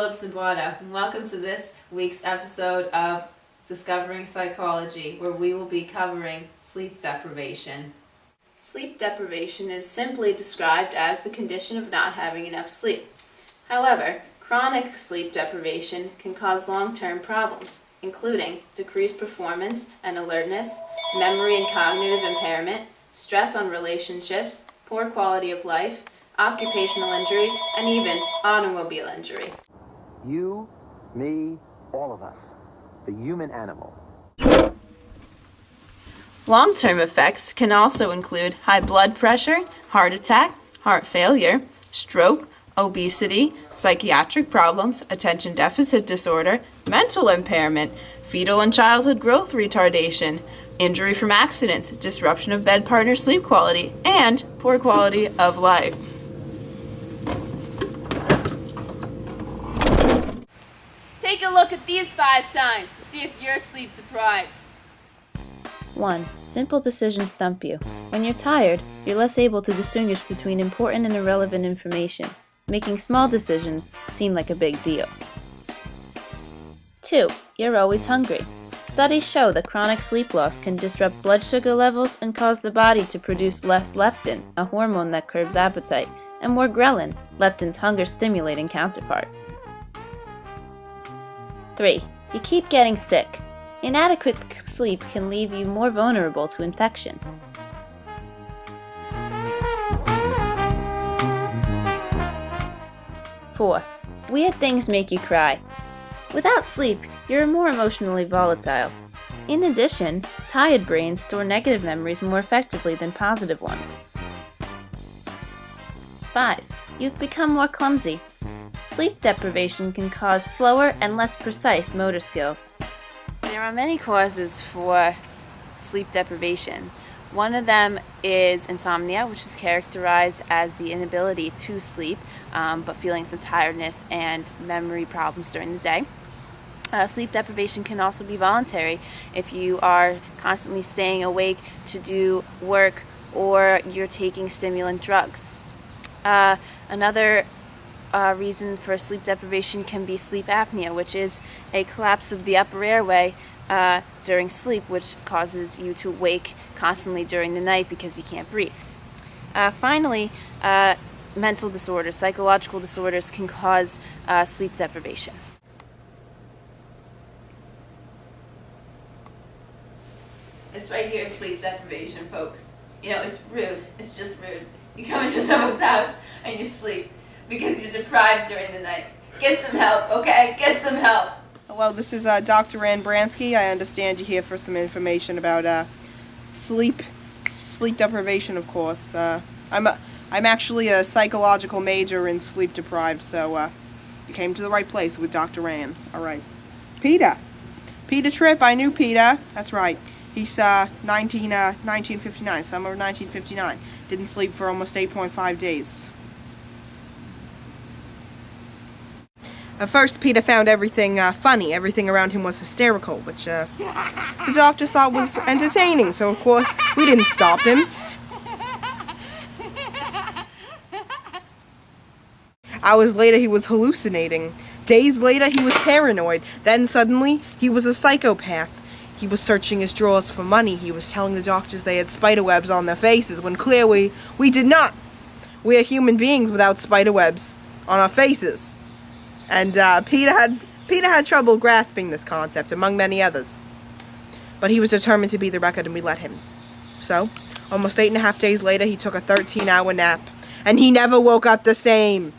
Phillips Abuado, and welcome to this week's episode of Discovering Psychology, where we will be covering sleep deprivation. Sleep deprivation is simply described as the condition of not having enough sleep. However, chronic sleep deprivation can cause long-term problems, including decreased performance and alertness, memory and cognitive impairment, stress on relationships, poor quality of life, occupational injury, and even automobile injury. You, me, all of us. The human animal. Long-term effects can also include high blood pressure, heart attack, heart failure, stroke, obesity, psychiatric problems, attention deficit disorder, mental impairment, fetal and childhood growth retardation, injury from accidents, disruption of bed partner sleep quality, and poor quality of life. Take a look at these 5 signs to see if you're sleep deprived. 1. Simple decisions stump you. When you're tired, you're less able to distinguish between important and irrelevant information, making small decisions seem like a big deal. 2. You're always hungry. Studies show that chronic sleep loss can disrupt blood sugar levels and cause the body to produce less leptin, a hormone that curbs appetite, and more ghrelin, leptin's hunger-stimulating counterpart. 3. You keep getting sick. Inadequate sleep can leave you more vulnerable to infection. 4. Weird things make you cry. Without sleep, you're more emotionally volatile. In addition, tired brains store negative memories more effectively than positive ones. 5. You've become more clumsy. Sleep deprivation can cause slower and less precise motor skills. There are many causes for sleep deprivation. One of them is insomnia, which is characterized as the inability to sleep, but feelings of tiredness and memory problems during the day. Sleep deprivation can also be voluntary if you are constantly staying awake to do work or you're taking stimulant drugs. Another reason for sleep deprivation can be sleep apnea, which is a collapse of the upper airway during sleep, which causes you to wake constantly during the night because you can't breathe. Finally, mental disorders, psychological disorders can cause sleep deprivation. This right here is sleep deprivation, folks. You know, it's rude. It's just rude. You come into someone's house and you sleep because you're deprived during the night. Get some help, okay? Get some help. Hello, this is Dr. Ann Bransky. I understand you're here for some information about sleep deprivation, of course. I'm actually a psychological major in sleep deprived, so you came to the right place with Dr. Ann. All right. Peter Tripp, I knew Peter. That's right. He's 1959, summer of 1959. Didn't sleep for almost 8.5 days. At first, Peter found everything funny. Everything around him was hysterical, which the doctors thought was entertaining. So, of course, we didn't stop him. Hours later, he was hallucinating. Days later, he was paranoid. Then, suddenly, he was a psychopath. He was searching his drawers for money. He was telling the doctors they had spider webs on their faces, when clearly we did not. We are human beings without spider webs on our faces. And Peter had trouble grasping this concept, among many others. But he was determined to beat the record, and we let him. So, almost 8.5 days later, he took a 13-hour nap, and he never woke up the same.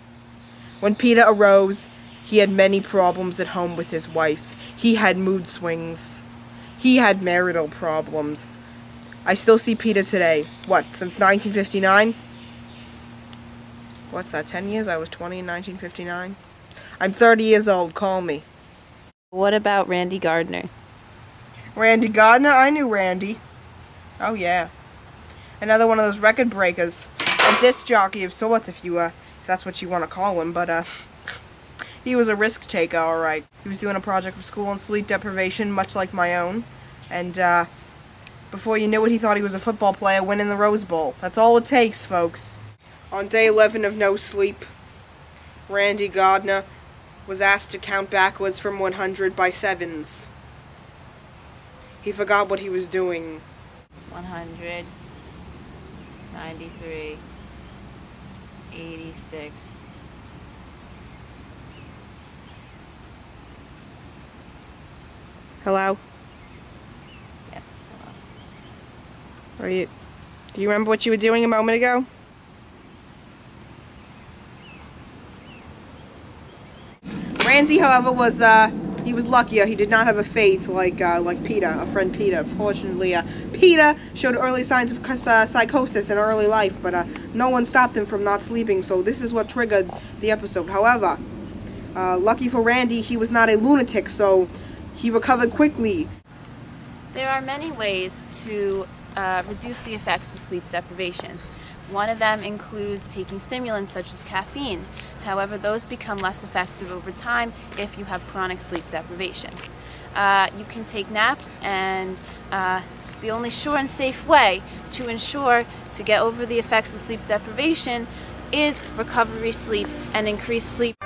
When Peter arose, he had many problems at home with his wife. He had mood swings. He had marital problems. I still see Peter today. What, since 1959? What's that, 10 years? I was 20 in 1959. I'm 30 years old, call me. What about Randy Gardner? Randy Gardner? I knew Randy. Oh, yeah. Another one of those record breakers. A disc jockey of sorts, if that's what you want to call him, but, he was a risk taker, alright. He was doing a project for school on sleep deprivation, much like my own. And, before you knew it, he thought he was a football player winning the Rose Bowl. That's all it takes, folks. On day 11 of no sleep, Randy Gardner was asked to count backwards from 100 by sevens. He forgot what he was doing. 100, 93, 86. Hello? Yes, hello. Do you remember what you were doing a moment ago? Randy, however, he was luckier. He did not have a fate like Peter, a friend Peter. Fortunately, Peter showed early signs of psychosis in early life, but no one stopped him from not sleeping, so this is what triggered the episode. However, lucky for Randy, he was not a lunatic, so he recovered quickly. There are many ways to reduce the effects of sleep deprivation. One of them includes taking stimulants such as caffeine. However, those become less effective over time if you have chronic sleep deprivation. You can take naps, and the only sure and safe way to ensure to get over the effects of sleep deprivation is recovery sleep and increased sleep.